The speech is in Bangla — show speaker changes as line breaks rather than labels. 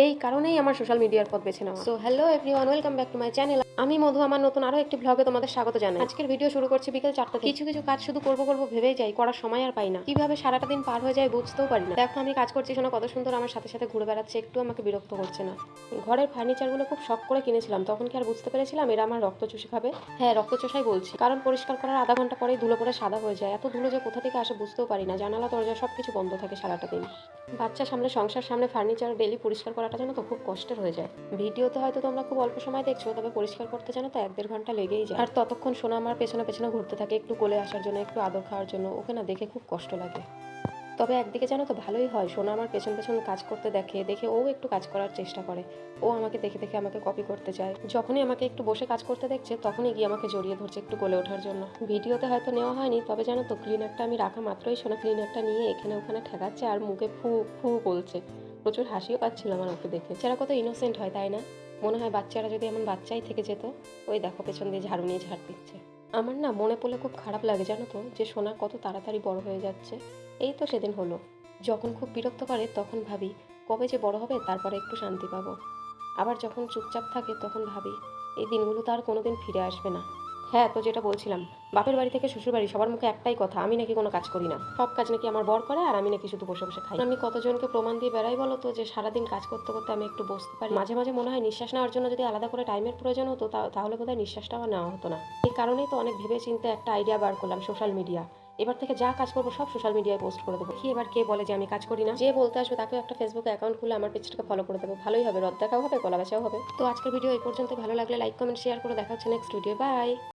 এই কারণেই আমার সোশ্যাল মিডিয়ার পথ বেছে নেওয়া। So hello everyone, welcome back to my channel. আমি মধু, আমার নতুন আরো একটি ব্লগে তোমাদের স্বাগত জানাই। আজকের ভিডিও শুরু করছি বিকেল 4টা থেকে। কিছু কিছু কাজ শুধু করবো ভেবেই যাই, করার সময় আর পাই না। কিভাবে সারাটা দিন পার হয়ে যায় বুঝতেও পারি না। দেখো আমি কাজ করছি, শোনা কত সুন্দর আমার সাথে সাথে ঘুরে বেড়াচ্ছে, একটু আমাকে বিরক্ত করছে না। ঘরের ফার্নিচারগুলো খুব শখ করে কিনেছিলাম, তখন কি আর বুঝতে পেরেছিলাম এরা আমার রক্ত চুষে খাবে? হ্যাঁ, রক্ত চোষাই বলছি, কারণ পরিষ্কার করার আধা ঘন্টা পরেই ধুলো পরে সাদা হয়ে যায়। এত ধুলো যে কোথা থেকে আসে বুঝতেও পারি না। জানালা দরজা সবকিছু বন্ধ থাকে সারাটা দিন। বাচ্চা সামনে, সংসার সামনে, ফার্নিচার ডেলি পরিষ্কার করাটা যেন তো খুব কষ্টের হয়ে যায়। ভিডিওতে হয়তো তোমরা খুব অল্প সময় দেখছো, তবে পরিষ্কার করতে জানো তো 1-1.5 ঘন্টা লেগেই যায়। আর ততক্ষণ সোনা আমার পেছনে পেছনে ঘুরতে থাকে, একটু কোলে আসার জন্য, একটু আদর খাওয়ার জন্য। ওকে না দেখে খুব কষ্ট লাগে। তবে একদিকে জানো তো ভালোই হয়, সোনা আমার পেছন পেছন কাজ করতে দেখে দেখে ও একটু কাজ করার চেষ্টা করে। ও আমাকে দেখে দেখে আমাকে কপি করতে চায়। যখনই আমাকে একটু বসে কাজ করতে দেখছে, তখনই গিয়ে আমাকে জড়িয়ে ধরছে একটু কোলে ওঠার জন্য। ভিডিওতে হয়তো নেওয়া হয়নি, তবে জানো তো ক্লিনারটা আমি রাখা মাত্রই সোনা ক্লিনারটা নিয়ে এখানে ওখানে ঠেকাচ্ছে আর মুখে ফু ফু বলছে। প্রচুর হাসিও পাচ্ছিল আমার ওকে দেখে। যারা কত ইনোসেন্ট হয় তাই না? মনে হয় বাচ্চারা যদি এমন বাচ্চাই থেকে যেত। ওই দেখো পেছন দিয়ে ঝাড়ু নিয়ে ঝাড় দিচ্ছে। আমার না মনে পড়লে খুব খারাপ লাগে জানো তো, যে সোনা কত তাড়াতাড়ি বড় হয়ে যাচ্ছে। এই তো সেদিন হলো। যখন খুব বিরক্ত করে তখন ভাবি কবে যে বড় হবে, তারপরে একটু শান্তি পাবো। আবার যখন চুপচাপ থাকে তখন ভাবি এই দিনগুলো তো আর কোনোদিন ফিরে আসবে না। হ্যাঁ, তো যেটা বলছিলাম, বাপের বাড়ি থেকে শ্বশুর বাড়ি সবার মুখে একটাই কথা, আমি নাকি কোনো কাজ করি না, সব কাজ নাকি আমার বর করে আর আমি নাকি শুধু বসে বসে খাই। আমি কতজনকে প্রমাণ দিয়ে বেড়াই বলো তো, যে সারাদিন কাজ করতে করতে আমি একটু বসতে পারি। মাঝে মাঝে মনে হয় নিঃশ্বাস নেওয়ার জন্য যদি আলাদা করে টাইমের প্রয়োজন হতো, তাহলে বোধহয় নিঃশ্বাসটাও নেওয়া হতো না। এই কারণেই তো অনেক ভেবে চিন্তে একটা আইডিয়া বার করলাম, সোশ্যাল মিডিয়া। এবার থেকে যা কাজ করবো সব সোশ্যাল মিডিয়ায় পোস্ট করে দেবো। কি এবার কে বলে যে আমি কাজ করি না? যে বলতে আসবে তাকেও একটা ফেসবুকে অ্যাকাউন্ট খুলে আমার পেজটাকে ফলো করে দেবো। ভালোই হবে, রদ দেখাও হবে, গলা বেচাও হবে। তো আজকের ভিডিও এই পর্যন্ত। ভালো লাগলে লাইক কমেন্ট শেয়ার করে দেখা হচ্ছে নেক্সট ভিডিও। বাই।